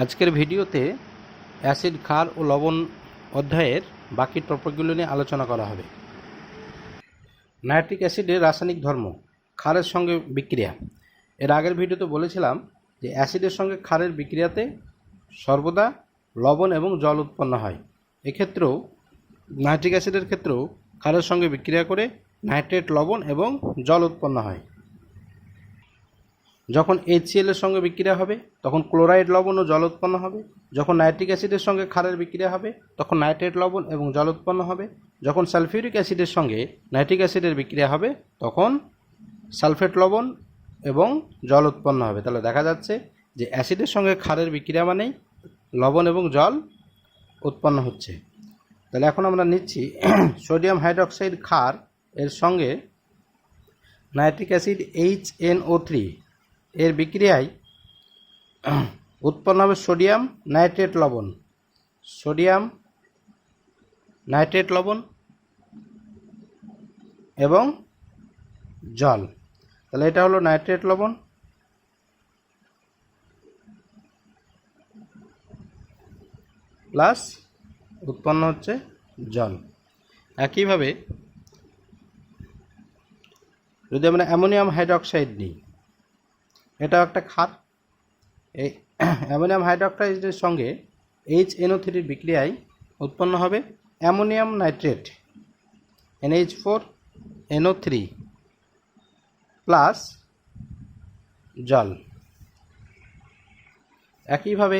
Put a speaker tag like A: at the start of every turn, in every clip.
A: আজকের ভিডিওতে অ্যাসিড, ক্ষার ও লবণ অধ্যায়ের বাকি টপিকগুলো নিয়ে আলোচনা করা হবে। নাইট্রিক অ্যাসিডের রাসায়নিক ধর্ম, ক্ষারের সঙ্গে বিক্রিয়া। এর আগের ভিডিওতে বলেছিলাম যে অ্যাসিডের সঙ্গে ক্ষারের বিক্রিয়াতে সর্বদা লবণ এবং জল উৎপন্ন হয়। এক্ষেত্রেও নাইট্রিক অ্যাসিডের ক্ষেত্রেও ক্ষারের সঙ্গে বিক্রিয়া করে নাইট্রেট, লবণ এবং জল উৎপন্ন হয়। যখন HCl এর সঙ্গে বিক্রিয়া হবে তখন ক্লোরাইড, লবণ ও জল উৎপন্ন হবে। যখন নাইট্রিক অ্যাসিডের সঙ্গে ক্ষারের বিক্রিয়া হবে তখন নাইট্রেট, লবণ এবং জল উৎপন্ন হবে। যখন সালফিউরিক অ্যাসিডের সঙ্গে নাইট্রিক অ্যাসিডের বিক্রিয়া হবে তখন সালফেট, লবণ এবং জল উৎপন্ন হবে। তাহলে দেখা যাচ্ছে যে অ্যাসিডের সঙ্গে ক্ষারের বিক্রিয়া মানেই লবণ এবং জল উৎপন্ন হচ্ছে। তাহলে এখন আমরা নিচ্ছি সোডিয়াম হাইড্রোক্সাইড ক্ষার এর সঙ্গে নাইট্রিক অ্যাসিড HNO3 এর বিক্রিয়ায় উৎপন্ন হবে সোডিয়াম নাইট্রেট লবণ, সোডিয়াম নাইট্রেট লবণ এবং জল। তাহলে এটা হলো নাইট্রেট লবণ প্লাস উৎপন্ন হচ্ছে জল। একইভাবে যদি আমরা অ্যামোনিয়াম হাইড্রোক্সাইড নিই, এটাও একটা ক্ষার। এই অ্যামোনিয়াম হাইড্রোক্সাইডের সঙ্গে HNO3 বিক্রিয়ায় উৎপন্ন হবে অ্যামোনিয়াম নাইট্রেট NH4NO3 প্লাস জল। একইভাবে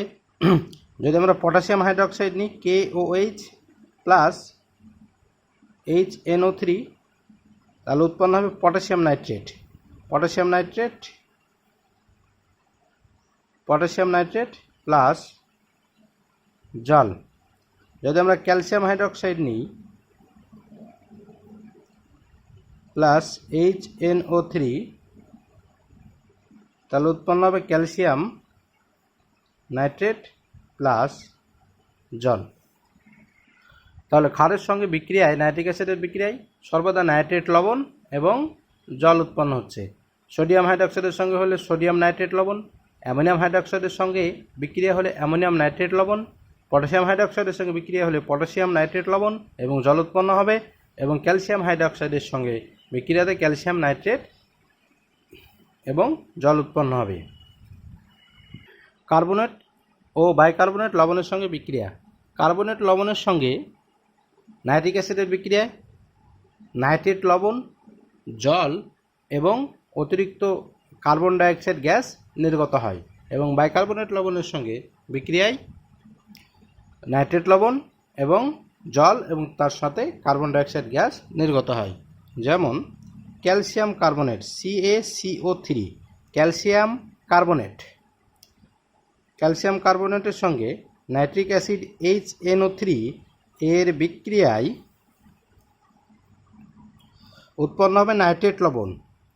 A: যদি আমরা পটাশিয়াম হাইড্রোক্সাইড নিই KOH প্লাস HNO3, তাহলে উৎপন্ন হবে potassium nitrate, potassium nitrate plus জল। যদি আমরা ক্যালসিয়াম হাইড্রোক্সাইড নিই প্লাস HNO3, তাহলে উৎপন্ন হবে ক্যালসিয়াম নাইট্রেট প্লাস জল। তাহলে ক্ষারের সঙ্গে বিক্রিয়ায় নাইট্রিক অ্যাসিডের বিক্রিয়ায় সর্বদা নাইট্রেট, লবণ এবং জল উৎপন্ন হচ্ছে। সোডিয়াম হাইড্রোক্সাইডের সঙ্গে হলে সোডিয়াম নাইট্রেট লবণ, অ্যামোনিয়াম হাইড্রোক্সাইডের সঙ্গে বিক্রিয়া হলে অ্যামোনিয়াম নাইট্রেট লবণ, পটাশিয়াম হাইড্রোক্সাইডের সঙ্গে বিক্রিয়া হলে পটাশিয়াম নাইট্রেট লবণ এবং জল উৎপন্ন হবে, এবং ক্যালসিয়াম হাইড্রোক্সাইডের সঙ্গে বিক্রিয়াতে ক্যালসিয়াম নাইট্রেট এবং জল উৎপন্ন হবে। কার্বনেট ও বাইকার্বনেট লবণের সঙ্গে বিক্রিয়া। কার্বনেট লবণের সঙ্গে নাইট্রিক অ্যাসিডের বিক্রিয়ায় নাইট্রেট, লবণ, জল এবং অতিরিক্ত কার্বন ডাইঅক্সাইড গ্যাস নির্গত হয়, এবং বাইকার্বনেট লবণের সঙ্গে বিক্রিয়ায় নাইট্রেট, লবণ এবং জল এবং তার সাথে কার্বন ডাইঅক্সাইড গ্যাস নির্গত হয়। যেমন calcium carbonate CaCO3, calcium carbonate, calcium কার্বনেটের সঙ্গে নাইট্রিক অ্যাসিড HNO3 এর বিক্রিয়ায় উৎপন্ন হবে নাইট্রেট লবণ।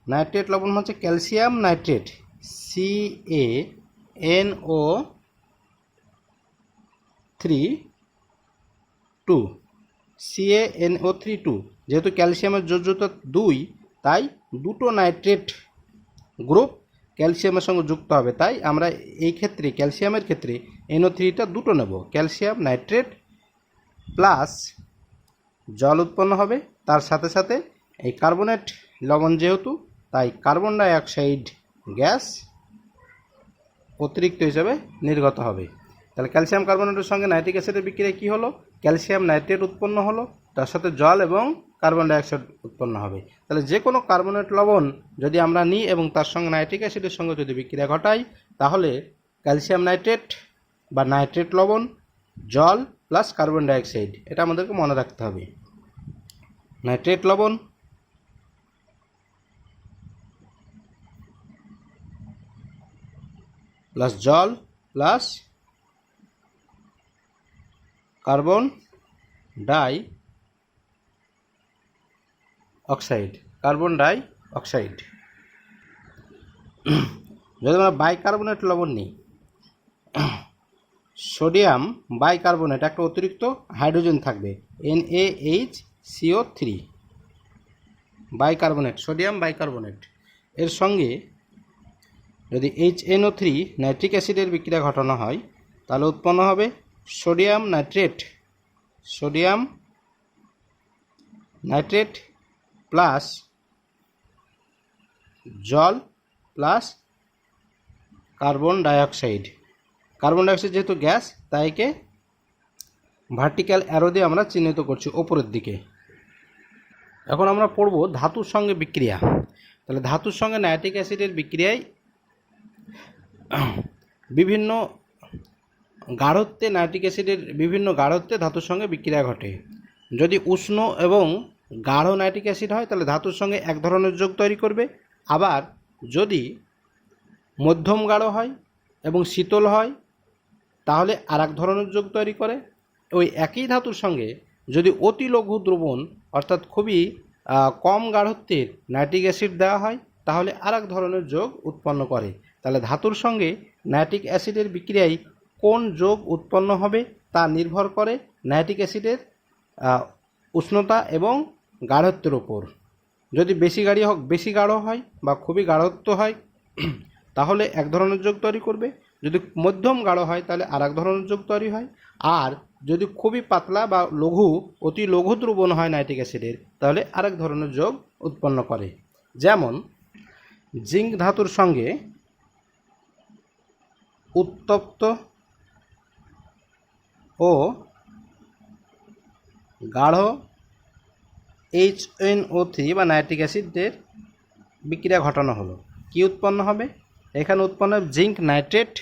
A: নাইট্রেট লবণ হচ্ছে ক্যালসিয়াম নাইট্রেট CaNO3 যেহেতু ক্যালসিয়ামের যোজ্যতা 2, তাই দুটো নাইট্রেট গ্রুপ ক্যালসিয়ামের সঙ্গে যুক্ত হবে। তাই আমরা এই ক্ষেত্রে ক্যালসিয়ামের ক্ষেত্রে NO3টা দুটো নেব, ক্যালসিয়াম নাইট্রেট প্লাস জল উৎপন্ন হবে। তার সাথে সাথে এই কার্বনেট লবণ যেহেতু, তাই কার্বন ডাইঅক্সাইড গ্যাস অতিরিক্ত হিসাবে নির্গত হবে। তাহলে ক্যালসিয়াম কার্বনেটের সঙ্গে নাইট্রিক অ্যাসিডের বিক্রিয়ায় কী হলো, ক্যালসিয়াম নাইট্রেট উৎপন্ন হলো, তার সাথে জল এবং কার্বন ডাইঅক্সাইড উৎপন্ন হবে। তাহলে যে কোনো কার্বনেট লবণ যদি আমরা নিই এবং তার সঙ্গে নাইট্রিক অ্যাসিডের সঙ্গে যদি বিক্রিয়া ঘটাই, তাহলে ক্যালসিয়াম নাইট্রেট বা নাইট্রেট লবণ, জল প্লাস কার্বন ডাইঅক্সাইড, এটা আমাদেরকে মনে রাখতে হবে। নাইট্রেট লবণ প্লাস জল প্লাস কার্বন ডাই অক্সাইড, যদি আমরা বাইকার্বনেট লবণ নিই, সোডিয়াম বাইকার্বনেট একটা অতিরিক্ত হাইড্রোজেন থাকবে NaHCO3, বাইকার্বনেট, সোডিয়াম বাইকার্বনেট এর সঙ্গে যদি HNO3 নাইট্রিক অ্যাসিডের বিক্রিয়া ঘটানো হয়, তাহলে উৎপন্ন হবে sodium nitrate, sodium nitrate plus জল plus carbon dioxide. Carbon dioxide যেহেতু গ্যাস, তাই একে ভার্টিক্যাল অ্যারো দিয়ে আমরা চিহ্নিত করছি ওপরের দিকে। এখন আমরা পড়ব ধাতুর সঙ্গে বিক্রিয়া। তাহলে ধাতুর সঙ্গে নাইট্রিক অ্যাসিডের বিক্রিয়ায় বিভিন্ন গাঢ়ত্বে নাইট্রিক অ্যাসিডের বিভিন্ন গাঢ়ত্বে ধাতুর সঙ্গে বিক্রিয়া ঘটে। যদি উষ্ণ এবং গাঢ় নাইট্রিক অ্যাসিড হয় তাহলে ধাতুর সঙ্গে এক ধরনের যোগ তৈরি করবে। আবার যদি মধ্যম গাঢ় হয় এবং শীতল হয় তাহলে আর এক ধরনের যোগ তৈরি করে। ওই একই ধাতুর সঙ্গে যদি অতি লঘু দ্রবণ অর্থাৎ খুবই কম গাঢ়ত্বের নাইট্রিক অ্যাসিড দেওয়া হয় তাহলে আর এক ধরনের যোগ উৎপন্ন করে। তাহলে ধাতুর সঙ্গে নাইট্রিক অ্যাসিডের বিক্রিয়ায় কোন যোগ উৎপন্ন হবে তা নির্ভর করে নাইট্রিক অ্যাসিডের উষ্ণতা এবং গাঢ়ত্বের ওপর। যদি বেশি গাঢ় হয় বা খুবই গাঢ়ত্ব হয় তাহলে এক ধরনের যোগ তৈরি করবে। যদি মধ্যম গাঢ় হয় তাহলে আর এক ধরনের যোগ তৈরি হয়। আর যদি খুবই পাতলা বা অতি লঘু দ্রবণ হয় নাইট্রিক অ্যাসিডের তাহলে আরেক ধরনের যোগ উৎপন্ন করে। যেমন জিঙ্ক ধাতুর সঙ্গে উত্তপ্ত ও গাঢ় HNO3 বা নাইট্রিক অ্যাসিডের বিক্রিয়া ঘটানো হলো, কি উৎপন্ন হবে? এখানে উৎপন্ন হবে zinc nitrate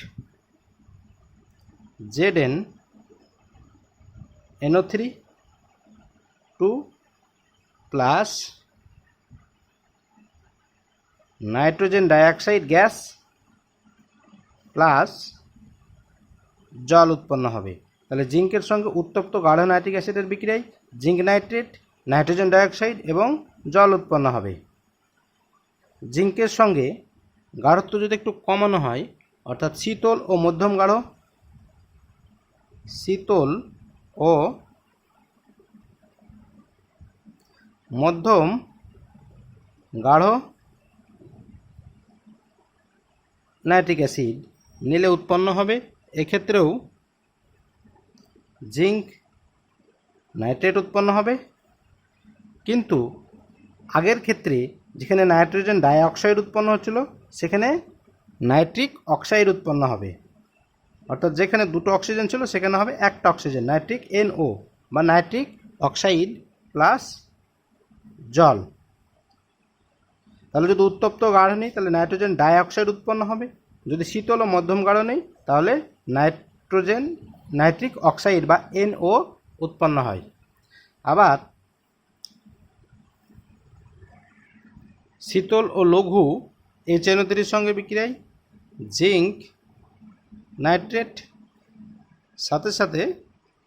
A: ZnNO3 2 plus nitrogen dioxide gas plus জল উৎপন্ন হবে। তাহলে জিঙ্কের সঙ্গে উত্তপ্ত গাঢ় নাইট্রিক অ্যাসিডের বিক্রিয়ায় জিঙ্ক নাইট্রেট, নাইট্রোজেন ডাইঅক্সাইড এবং জল উৎপন্ন হবে। জিঙ্কের সঙ্গে গাঢ়ত্ব যদি একটু কমানো হয় অর্থাৎ শীতল ও মধ্যম গাঢ়, শীতল ও মধ্যম গাঢ় নাইট্রিক অ্যাসিড নিলে উৎপন্ন হবে এক্ষেত্রেও জিঙ্ক নাইট্রেট উৎপন্ন হবে। কিন্তু আগের ক্ষেত্রে যেখানে নাইট্রোজেন ডাইঅক্সাইড উৎপন্ন হচ্ছিল সেখানে নাইট্রিক অক্সাইড উৎপন্ন হবে। অর্থাৎ যেখানে দুটো অক্সিজেন ছিল সেখানে হবে একটা অক্সিজেন, নাইট্রিক NO বা নাইট্রিক অক্সাইড প্লাস জল। তাহলে যদি উত্তপ্ত গাঢ় নেই তাহলে নাইট্রোজেন ডাইঅক্সাইড উৎপন্ন হবে। যদি শীতল ও মধ্যম গাঢ় নেই তাহলে নাইট্রিক অক্সাইড বা NO উৎপন্ন হয়। আবার শীতল ও লঘু HNO3 সঙ্গে বিক্রিয়ায় জিঙ্ক নাইট্রেট সাথে সাথে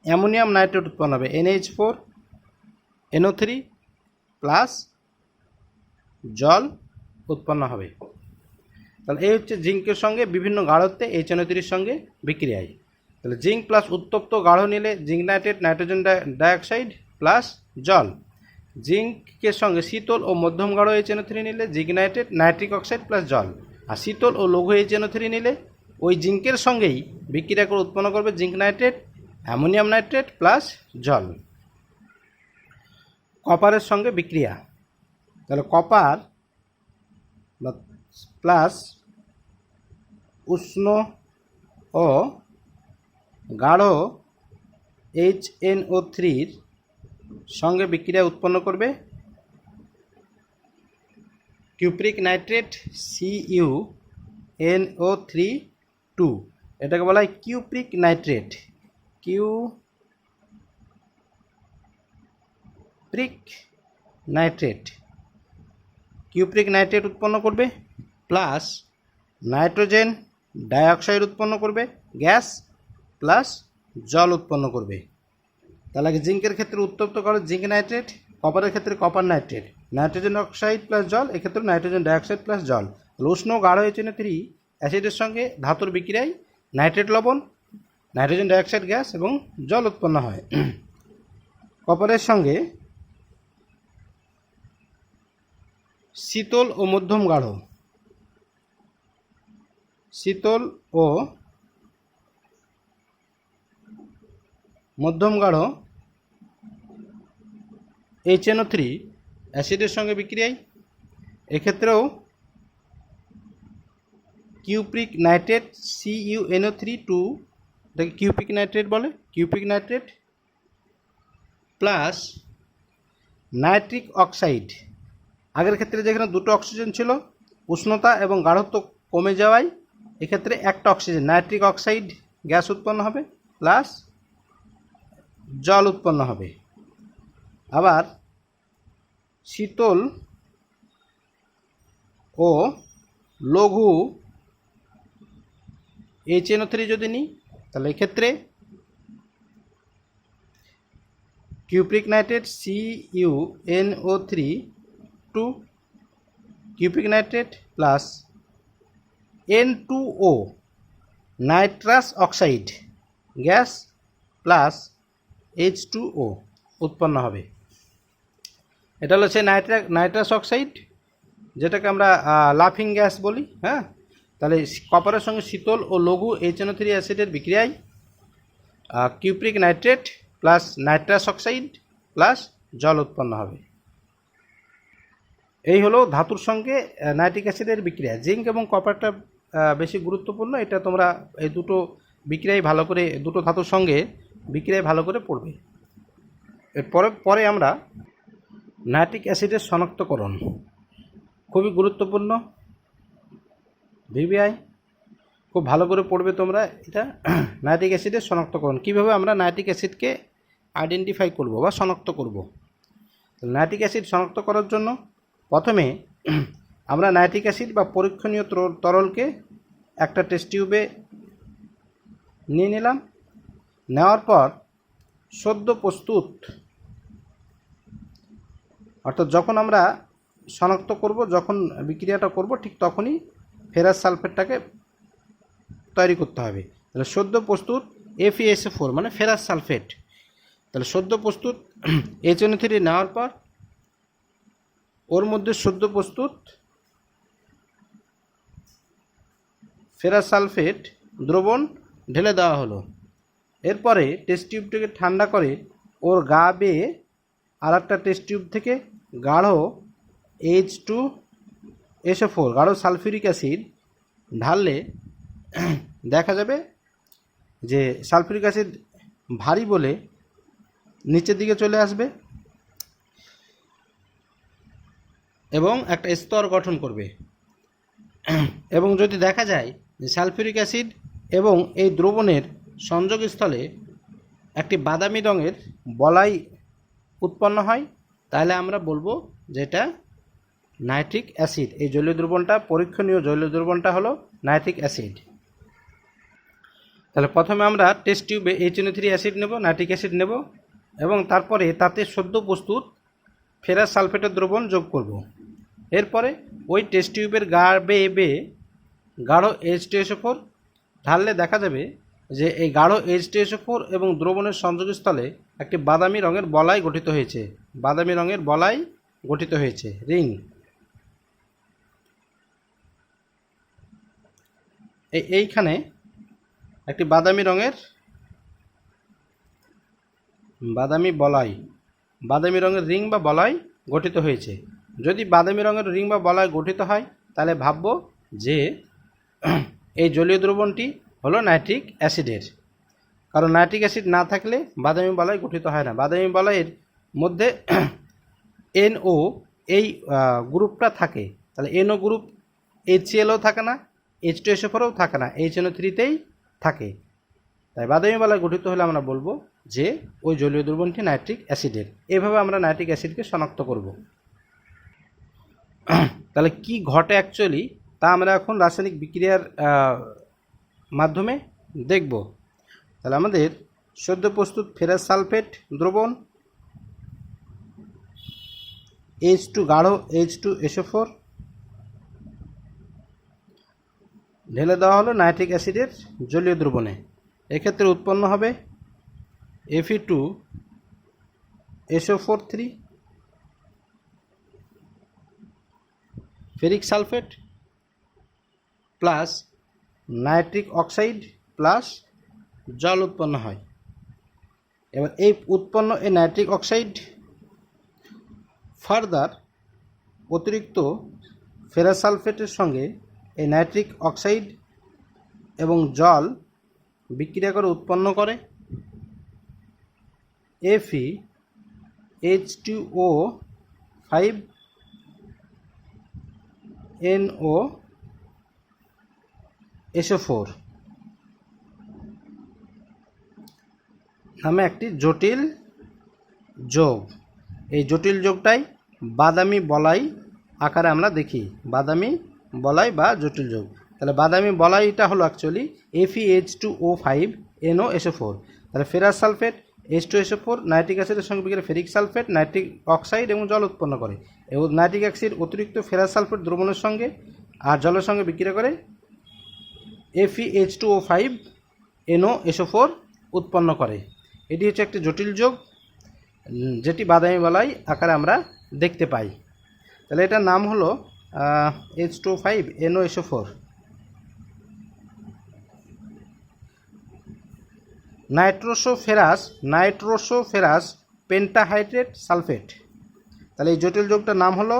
A: অ্যামোনিয়াম নাইট্রেট উৎপন্ন হবে, NH4NO3 প্লাস জল উৎপন্ন হবে। তাহলে এই হচ্ছে জিঙ্কের সঙ্গে বিভিন্ন গাঢ়ত্বে HNO3 সঙ্গে বিক্রিয়ায়। তাহলে জিঙ্ক প্লাস উত্তপ্ত গাঢ় নিলে zinc nitrate, nitrogen dioxide plus জল। জিঙ্কের সঙ্গে শীতল ও মধ্যম গাঢ় HNO3 নিলে zinc nitrate, nitric oxide plus জল। আর শীতল ও লঘু HNO3 নিলে ওই জিঙ্কের সঙ্গেই বিক্রিয়া করে উৎপন্ন করবে zinc nitrate, ammonium nitrate plus জল। কপারের সঙ্গে বিক্রিয়া। তাহলে কপার প্লাস উষ্ণ ও গাঢ় HNO3 সঙ্গে বিক্রিয়া উৎপন্ন করবে কিউপ্রিক নাইট্রেট CuNO3 এটাকে বলা হয় কিউপ্রিক নাইট্রেট। কিউপ্রিক নাইট্রেট উৎপন্ন করবে প্লাস নাইট্রোজেন ডাইঅক্সাইড উৎপন্ন করবে গ্যাস প্লাস জল উৎপন্ন করবে। তাহলে জিঙ্কের ক্ষেত্রে উত্তপ্ত করে জিঙ্ক নাইট্রেট, কপারের ক্ষেত্রে copper nitrate, nitrogen oxide plus জল, এক্ষেত্রে নাইট্রোজেন ডাইঅক্সাইড প্লাস জল। উষ্ণ গাঢ় HNO3 অ্যাসিডের সঙ্গে ধাতুর বিক্রিয়ায় নাইট্রেট লবণ, নাইট্রোজেন ডাইঅক্সাইড গ্যাস এবং জল উৎপন্ন হয়। কপারের সঙ্গে শীতল ও মধ্যম গাঢ়, শীতল ও মধ্যম গাঢ় HNO3 অ্যাসিডের সঙ্গে বিক্রিয়ায় এক্ষেত্রেও কিউপ্রিক নাইট্রেট CuNO3 এটাকে কিউপিক নাইট্রেট বলে, কিউপিক নাইট্রেট প্লাস নাইট্রিক অক্সাইড। আগের ক্ষেত্রে যেখানে দুটো অক্সিজেন ছিল, উষ্ণতা এবং গাঢ়ত্ব কমে যাওয়ায় এক্ষেত্রে একটা অক্সিজেন নাইট্রিক অক্সাইড গ্যাস উৎপন্ন হবে প্লাস জল উৎপন্ন হবে। আবার শীতল ও লঘু HNO3 যদি নিই তাহলে এক্ষেত্রে cupric nitrate CuNO3 কিউপিক nitrate plus N2O nitrous oxide gas plus H2O উৎপন্ন হবে। এটা হলো সে নাইট্রাস অক্সাইড, যেটাকে আমরা লাফিং গ্যাস বলি। হ্যাঁ, তাহলে কপারের সঙ্গে শীতল ও লঘু HNO3 অ্যাসিডের বিক্রিয়ায় cupric nitrate plus nitrous oxide plus জল উৎপন্ন হবে। এই হলো ধাতুর সঙ্গে নাইট্রিক অ্যাসিডের বিক্রিয়া। জিঙ্ক এবং কপারটা বেশি গুরুত্বপূর্ণ, এটা তোমরা এই দুটো বিক্রিয়ায় ভালো করে, দুটো ধাতুর সঙ্গে বিক্রিয়ায় ভালো করে পড়বে। পরে আমরা নাইট্রিক অ্যাসিডের শনাক্তকরণ, খুবই গুরুত্বপূর্ণ ভিভিআই, খুব ভালো করে পড়বে তোমরা এটা। নাইট্রিক অ্যাসিডের শনাক্তকরণ, কীভাবে আমরা নাইট্রিক অ্যাসিডকে আইডেন্টিফাই করব বা শনাক্ত করব। নাইট্রিক অ্যাসিড শনাক্ত করার জন্য প্রথমে আমরা নাইট্রিক অ্যাসিড বা পরীক্ষণীয় তরলকে একটা টেস্ট টিউবে নিয়ে নিলাম। নেওয়ার পর সদ্য প্রস্তুত, অর্থাৎ যখন আমরা শনাক্ত করব, যখন বিক্রিয়াটা করব ঠিক তখনই ফেরাস সালফেটটাকে তৈরি করতে হবে। তাহলে সদ্য প্রস্তুত FeSO4 মানে ফেরাস সালফেট। তাহলে সদ্য প্রস্তুত HNO3 নেওয়ার পর ওর মধ্যে সদ্য প্রস্তুত ফেরাস সালফেট দ্রবণ ঢেলে দেওয়া হলো। এরপরে টেস্ট টিউবটাকে ঠান্ডা করে ওর গা বেয়ে আর একটা টেস্ট টিউব থেকে গাঢ় H2SO4 গাঢ় সালফিউরিক অ্যাসিড ঢাললে দেখা যাবে যে সালফিউরিক অ্যাসিড ভারী বলে নিচের দিকে চলে আসবে এবং একটা স্তর গঠন করবে। এবং যদি দেখা যায় যে সালফিউরিক অ্যাসিড এবং এই দ্রবণের সংযোগস্থলে একটি বাদামি রঙের বলাই উৎপন্ন হয়, তাহলে আমরা বলবো যে এটা নাইট্রিক অ্যাসিড। এই জলীয় দ্রবণটা, পরীক্ষণীয় জলীয় দ্রবণটা হলো নাইট্রিক অ্যাসিড। তাহলে প্রথমে আমরা টেস্ট টিউবে HNO3 অ্যাসিড নেব, নাইট্রিক অ্যাসিড নেব এবং তারপরে তাতে সদ্য প্রস্তুত ফেরাস সালফেটের দ্রবণ যোগ করব। এরপরে ওই টেস্ট টিউবের গা বেয়ে গাঢ় H2SO4 ঢাললে দেখা যাবে যে এই গাঢ় H2SO4 এবং দ্রবণের সংযোগস্থলে একটি বাদামি রঙের বলাই গঠিত হয়েছে, বাদামি রঙের বলাই গঠিত হয়েছে, রিং। এইখানে একটি বাদামি রঙের বাদামি রঙের রিং বা বলাই গঠিত হয়েছে। যদি বাদামি রঙের রিং বা বলয় গঠিত হয় তাহলে ভাববো যে এই জলীয় দ্রবণটি হলো নাইট্রিক অ্যাসিডের, কারণ নাইট্রিক অ্যাসিড না থাকলে বাদামি বলয় গঠিত হয় না। বাদামি বলয়ের মধ্যে NO এই গ্রুপটা থাকে, তাহলে NO গ্রুপ HClও থাকে না, H2SO4ও থাকে না, HNO3তেই থাকে। তাই বাদামি বলয় গঠিত হলে আমরা বলবো যে ওই জলীয় দ্রবণটি নাইট্রিক অ্যাসিডের। এভাবে আমরা নাইট্রিক অ্যাসিডকে শনাক্ত করব। তাহলে কি ঘটে অ্যাকচুয়ালি তা আমরা এখন রাসায়নিক বিক্রিয়ার মাধ্যমে দেখব। তাহলে আমাদের সদ্য প্রস্তুত ফেরাস সালফেট দ্রবণ গাঢ় H2SO4 ঢেলে দেওয়া হলো নাইট্রিক অ্যাসিডের জলীয় দ্রবণে। এক্ষেত্রে উৎপন্ন হবে Fe2SO4 ferric sulphate plus nitric oxide plus জল উৎপন্ন হয়। এবার এই উৎপন্ন এই নাইট্রিক অক্সাইড ফার্দার অতিরিক্ত ফেরাস সালফেটের সঙ্গে এই নাইট্রিক অক্সাইড এবং জল বিক্রিয়া করে উৎপন্ন করে FeH2O5NO নামে একটি জটিল যোগ। এই জটিল যোগটাই বাদামি বলাই আকারে আমরা দেখি, বাদামি বলাই বা জটিল যোগ। তাহলে বাদামি বলাইটা হলো অ্যাকচুয়ালি FeH2O5NO তাহলে ফেরাস সালফেট H2SO4 নাইট্রিক অ্যাসিডের সঙ্গে বিক্রিয়া ফেরিক সালফেট নাইট্রিক অক্সাইড এবং জল উৎপন্ন করে। এবং নাইট্রিক অ্যাসিড অতিরিক্ত ফেরাস সালফেট দ্রবণের সঙ্গে আর জলের সঙ্গে বিক্রিয়া করে FeH2O5NO উৎপন্ন করে। এটি হচ্ছে একটি জটিল যোগ যেটি বাদামি বলাই আকারে আমরা দেখতে পাই। তাহলে এটার নাম হলো H2O5NO নাইট্রোসোফেরাস পেন্টাহাইড্রেট সালফেট। তাহলে এই জটিল যোগটার নাম হলো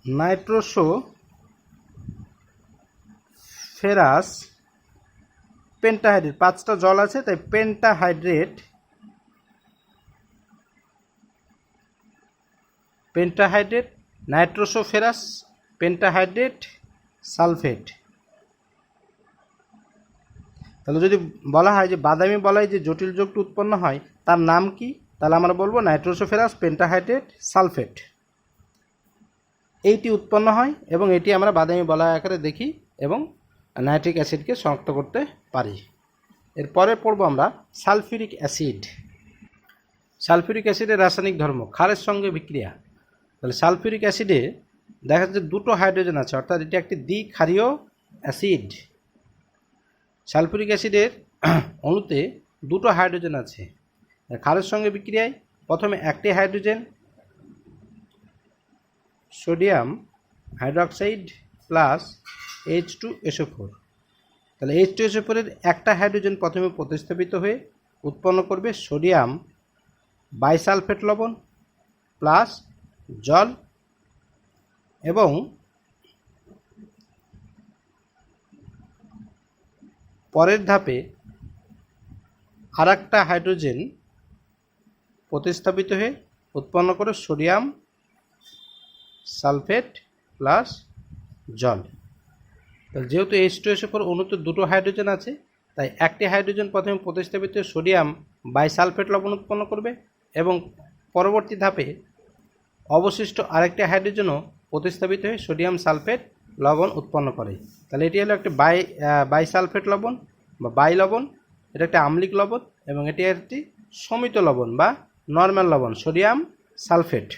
A: নাইট্রোসোফেরাস পেন্টাহাইড্রেট, 5টা জল আছে তাই পেন্টাহাইড্রেট নাইট্রোসোফেরাস পেন্টাহাইড্রেট সালফেট। তাহলে যদি বলা হয় যে বাদামি বলাই যে জটিল যোগটি উৎপন্ন হয় তার নাম কি, তাহলে আমরা বলবো নাইট্রোসোফেরাস পেন্টাহাইড্রেট সালফেট। এইটি উৎপন্ন হয় এবং এটি আমরা বাদামি বলাই আকারে দেখি এবং নাইট্রিক অ্যাসিডকে শনাক্ত করতে পারি। এরপরে পড়ব আমরা সালফিউরিক অ্যাসিড। সালফিউরিক অ্যাসিডের রাসায়নিক ধর্ম ক্ষারের সঙ্গে বিক্রিয়া। তাহলে সালফিউরিক অ্যাসিডে দেখা যাচ্ছে দুটো হাইড্রোজেন আছে, অর্থাৎ এটি একটি দ্বিক্ষারীয় অ্যাসিড। সালফিউরিক অ্যাসিডের অণুতে দুটো হাইড্রোজেন আছে। ক্ষারের সঙ্গে বিক্রিয়ায় প্রথমে একটি hydrogen sodium hydroxide plus H2SO4। তাহলে H2SO4 এর একটা হাইড্রোজেন প্রথমে প্রতিস্থাপিত হয়ে উৎপন্ন করবে সোডিয়াম বাইসালফেট লবণ প্লাস জল, এবং পরের ধাপে আর একটা হাইড্রোজেন প্রতিস্থাপিত হয়ে উৎপন্ন করে সোডিয়াম সালফেট প্লাস জল। তাহলে যেহেতু H2SO4 অণুতে দুটো হাইড্রোজেন আছে তাই একটি হাইড্রোজেন প্রথমে প্রতিস্থাপিত হয়ে সোডিয়াম বাইসালফেট লবণ উৎপন্ন করবে এবং পরবর্তী ধাপে অবশিষ্ট আরেকটি হাইড্রোজেনও প্রতিস্থাপিত হয়ে সোডিয়াম সালফেট লবণ উৎপন্ন করে। তাহলে এটি হলো একটি বাইসালফেট লবণ বা বাই লবণ, এটা একটি আম্লিক লবণ এবং এটি একটি সমিত লবণ বা নর্মাল লবণ সোডিয়াম সালফেট।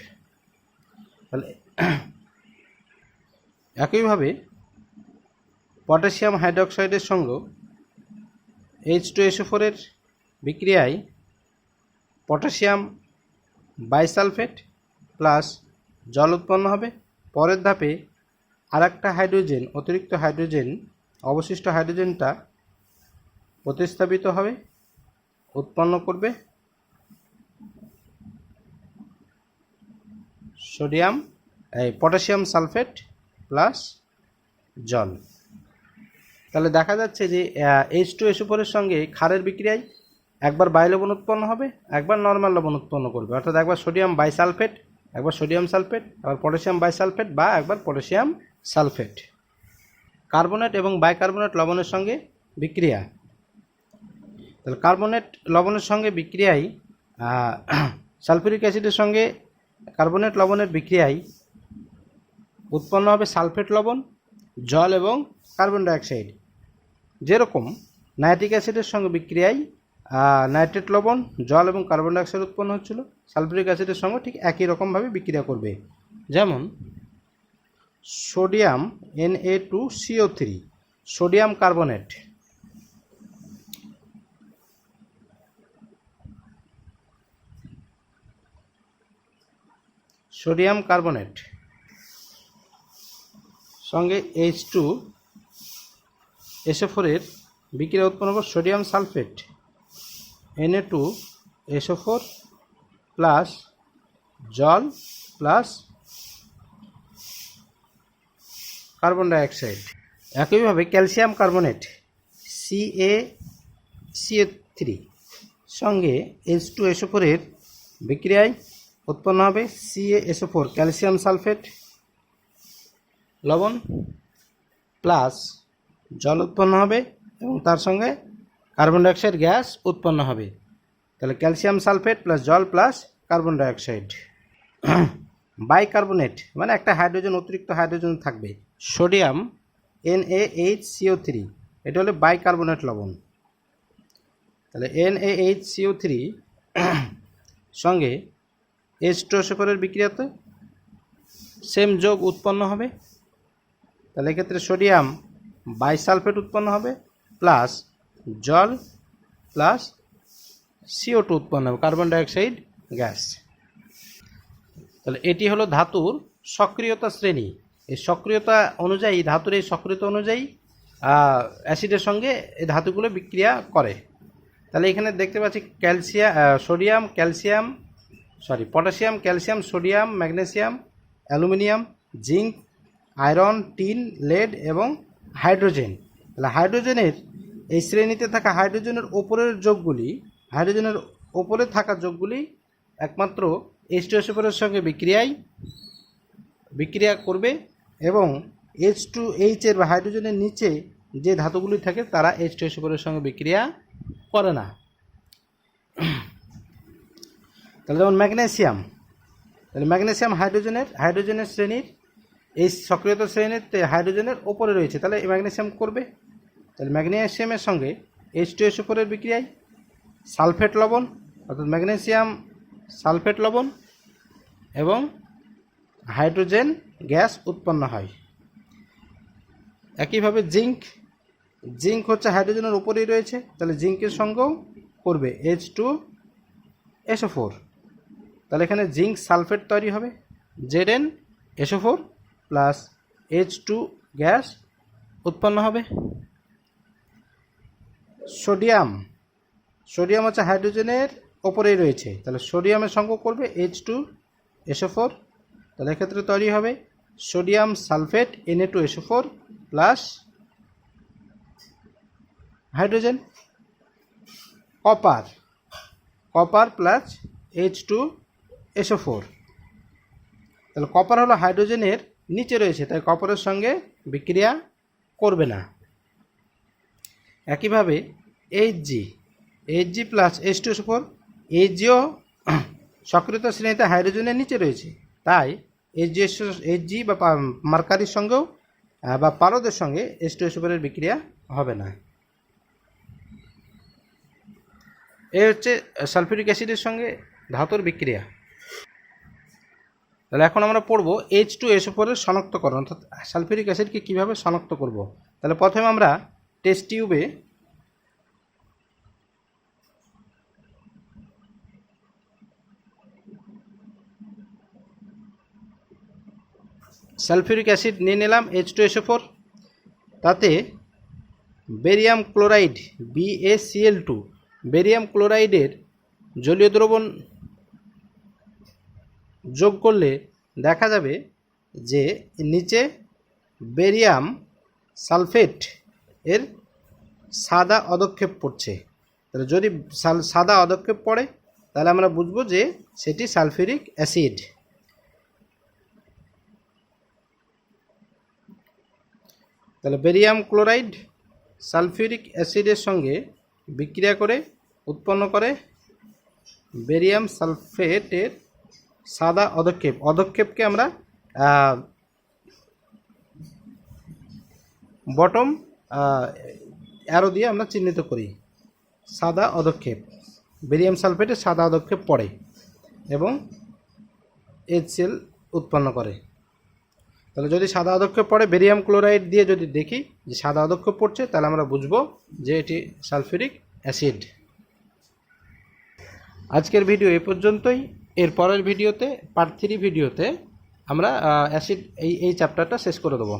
A: তাহলে একইভাবে পটাশিয়াম হাইড্রোক্সাইডের সঙ্গে H2SO4 এর বিক্রিয়ায় পটাশিয়াম বাইসালফেট প্লাস জল উৎপন্ন হবে। পরের ধাপে আরেকটা হাইড্রোজেন অতিরিক্ত হাইড্রোজেন অবশিষ্ট হাইড্রোজেনটা প্রতিস্থাপিত হবে, উৎপন্ন করবে পটাশিয়াম সালফেট প্লাস জল। তাহলে দেখা যাচ্ছে যে H2SO4 এর সঙ্গে ক্ষারের বিক্রিয়ায় একবার বাই লবণ উৎপন্ন হবে, একবার নর্মাল লবণ উৎপন্ন করবে, অর্থাৎ একবার সোডিয়াম বাইসালফেট, একবার সোডিয়াম সালফেট, আবার পটাশিয়াম বাইসালফেট বা একবার পটাশিয়াম সালফেট। কার্বনেট এবং বাইকার্বনেট লবণের সঙ্গে বিক্রিয়া। তাহলে কার্বনেট লবণের সঙ্গে বিক্রিয়ায় সালফিউরিক অ্যাসিডের সঙ্গে কার্বনেট লবণের বিক্রিয়ায় উৎপন্ন হবে সালফেট লবণ, জল এবং কার্বন ডাইঅক্সাইড। যেরকম নাইট্রিক অ্যাসিডের সঙ্গে বিক্রিয়ায় নাইট্রেট লবণ, জল এবং কার্বন ডাইঅক্সাইড উৎপন্ন হচ্ছিল, সালফিউরিক অ্যাসিডের সঙ্গে ঠিক একই রকমভাবে বিক্রিয়া করবে। যেমন sodium Na2CO3 sodium carbonate, sodium carbonate সঙ্গে H2SO4 এর বিক্রিয়া উৎপন্ন হবে সোডিয়াম সালফেট Na2SO4 প্লাস জল প্লাস কার্বন ডাইঅক্সাইড। একইভাবে ক্যালসিয়াম কার্বনেট CaCO3 সঙ্গে H2SO4 এর বিক্রিয়ায় উৎপন্ন হবে CaSO4 ক্যালসিয়াম সালফেট লবণ প্লাস জল উৎপন্ন হবে এবং তার সঙ্গে কার্বন ডাইঅক্সাইড গ্যাস উৎপন্ন হবে। তাহলে ক্যালসিয়াম সালফেট প্লাস জল প্লাস কার্বন ডাইঅক্সাইড। বাইকার্বনেট মানে একটা হাইড্রোজেন, অতিরিক্ত হাইড্রোজেন থাকবে, সোডিয়াম NaHCO3, এটা হলো বাইকার্বনেট লবণ। তাহলে NaHCO3 সঙ্গে H2SO4 এর বিক্রিয়াতে সেম যোগ উৎপন্ন হবে। তাহলে এক্ষেত্রে সোডিয়াম বাইসালফেট উৎপন্ন হবে প্লাস জল প্লাস CO2 উৎপন্ন হবে, কার্বন ডাইঅক্সাইড গ্যাস। তাহলে এটি হলো ধাতুর সক্রিয়তা শ্রেণী। এই সক্রিয়তা অনুযায়ী, ধাতুর এই সক্রিয়তা অনুযায়ী অ্যাসিডের সঙ্গে এই ধাতুগুলো বিক্রিয়া করে। তাহলে এখানে দেখতে পাচ্ছি potassium, calcium, sodium, magnesium, aluminium, zinc, iron, tin, lead এবং হাইড্রোজেন। তাহলে হাইড্রোজেনের এই শ্রেণীতে থাকা হাইড্রোজেনের ওপরে থাকা যোগগুলি একমাত্র H2SO4 এর সঙ্গে বিক্রিয়া করবে এবং H2H এর বা হাইড্রোজেনের নিচে যে ধাতুগুলি থাকে তারা H2SO4 এর সঙ্গে বিক্রিয়া করে না। তাহলে যেমন ম্যাগনেসিয়াম হাইড্রোজেনের শ্রেণীর এই সক্রিয়তা শ্রেণীতে হাইড্রোজেনের ওপরে রয়েছে, তাহলে এই ম্যাগনেসিয়াম করবে। তাহলে ম্যাগনেসিয়ামের সঙ্গে H2SO4 এর বিক্রিয়ায় সালফেট লবণ অর্থাৎ ম্যাগনেসিয়াম সালফেট লবণ এবং হাইড্রোজেন গ্যাস উৎপন্ন হয়। একইভাবে জিঙ্ক হচ্ছে হাইড্রোজেনের উপরেই রয়েছে, তাহলে জিঙ্কের সঙ্গেও করবে H2SO4। তাহলে এখানে জিঙ্ক সালফেট তৈরি হবে, ZnSO4 প্লাস H2 গ্যাস উৎপন্ন হবে। সোডিয়াম হচ্ছে হাইড্রোজেনের ওপরেই রয়েছে, তাহলে সোডিয়ামের সঙ্গে করবে H2SO4। তাহলে এক্ষেত্রে তৈরি হবে sodium sulphate Na2SO4 plus hydrogen. Copper plus H2SO4। তাহলে কপার হলো হাইড্রোজেনের নিচে রয়েছে, তাই কপারের সঙ্গে বিক্রিয়া করবে না। একইভাবে Hg প্লাস H2SO4, Hgও সক্রিয়তা শ্রেণীতে হাইড্রোজেনের নিচে রয়েছে, তাই Hg বা মার্কারির সঙ্গেও বা পারদের সঙ্গে H2SO4 এর বিক্রিয়া হবে না। এই হচ্ছে সালফিউরিক অ্যাসিডের সঙ্গে ধাতুর বিক্রিয়া। তাহলে এখন আমরা পড়ব H2SO4 এর শনাক্তকরণ, অর্থাৎ সালফিউরিক অ্যাসিডকে কীভাবে শনাক্ত করব। তাহলে প্রথমে আমরা টেস্ট টিউবে সালফিউরিক অ্যাসিড নিয়ে নিলাম H2SO4, তাতে বেরিয়াম ক্লোরাইড BaCl2, বেরিয়াম ক্লোরাইডের জলীয় দ্রবণ যোগ করলে দেখা যাবে যে নিচে বেরিয়াম সালফেট এর সাদা অধক্ষেপ পড়ছে। তাহলে যদি সাদা অধক্ষেপ পড়ে তাহলে আমরা বুঝবো যে সেটি সালফিউরিক অ্যাসিড। তাহলে বেরিয়াম ক্লোরাইড সালফিউরিক অ্যাসিডের সঙ্গে বিক্রিয়া করে উৎপন্ন করে বেরিয়াম সালফেটের সাদা অধক্ষেপকে আমরা বটম অ্যারো দিয়ে আমরা চিহ্নিত করি। সাদা অধক্ষেপ, বেরিয়াম সালফেটের সাদা অধক্ষেপ পড়ে এবং HCl উৎপন্ন করে। তাহলে যদি সাদা অধক্ষেপ পড়ে, বেরিয়াম ক্লোরাইড দিয়ে যদি দেখি যে সাদা অধক্ষেপ পড়ছে, তাহলে আমরা বুঝবো যে এটি সালফিউরিক অ্যাসিড। আজকের ভিডিও এ পর্যন্তই। এর পরের ভিডিওতে, পার্ট 3 ভিডিওতে আমরা অ্যাসিড এই চ্যাপ্টারটা শেষ করে দেবো।